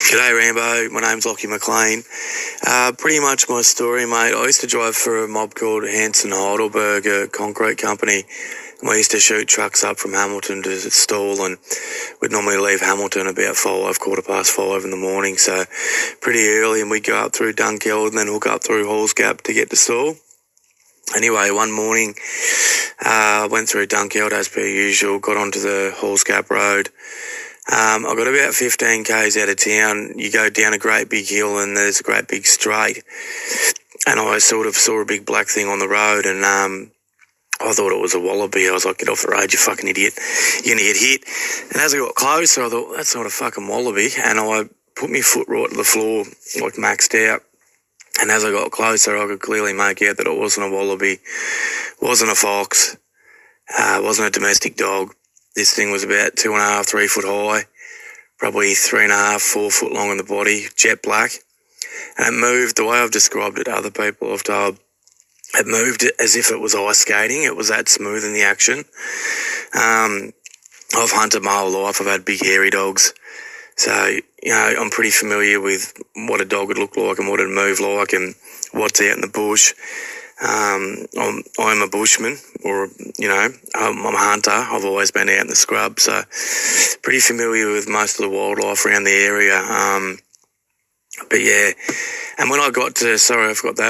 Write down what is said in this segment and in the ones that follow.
G'day Rambo, my name's Lockie McLean. Pretty much my story, mate. I used to drive for a mob called Hanson Heidelberg, a concrete company. And we used to shoot trucks up from Hamilton to Stawell, and we'd normally leave Hamilton about 5 in the morning, so pretty early, and we'd go up through Dunkeld and then hook up through Halls Gap to get to Stawell. Anyway, one morning, I went through Dunkeld as per usual, got onto the Halls Gap Road. I got about 15 k's out of town. You go down a great big hill and there's a great big straight. And I sort of saw a big black thing on the road, and I thought it was a wallaby. I was like, get off the road, you fucking idiot. You're going to get hit. And as I got closer, I thought, that's not a fucking wallaby. And I put my foot right to the floor, like maxed out. And as I got closer, I could clearly make out that it wasn't a wallaby, wasn't a fox, wasn't a domestic dog. This thing was about 2.5, 3 foot high, probably 3.5, 4 foot long in the body, jet black. And it moved, the way I've described it to other people I've told, it moved as if it was ice skating. It was that smooth in the action. I've hunted my whole life. I've had big hairy dogs. So, you know, I'm pretty familiar with what a dog would look like and what it'd move like and what's out in the bush. I'm a bushman, or, you know, I'm a hunter. I've always been out in the scrub, so pretty familiar with most of the wildlife around the area. But yeah, and when I got to,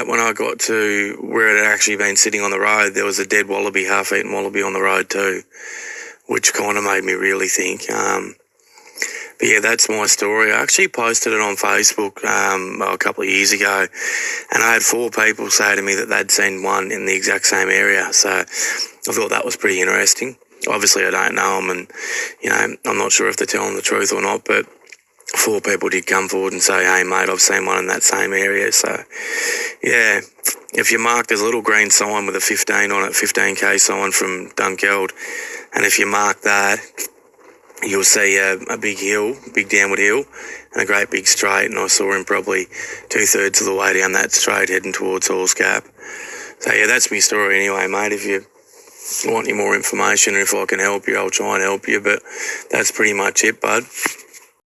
when I got to where it had actually been sitting on the road, there was a dead wallaby, half-eaten wallaby on the road too, which kind of made me really think. But yeah, that's my story. I actually posted it on Facebook a couple of years ago, and I had 4 people say to me that they'd seen one in the exact same area. So I thought that was pretty interesting. Obviously, I don't know them, and, you know, I'm not sure if they're telling the truth or not, but 4 people did come forward and say, hey, mate, I've seen one in that same area. So, yeah, if you mark, there's a little green sign with a 15 on it, 15k sign from Dunkeld, and if you mark that, you'll see a big hill, big downward hill, and a great big straight, and I saw him probably 2/3 of the way down that straight heading towards Halls Gap. So yeah, that's my story anyway, mate. If you want any more information, or if I can help you, I'll try and help you, but that's pretty much it, bud.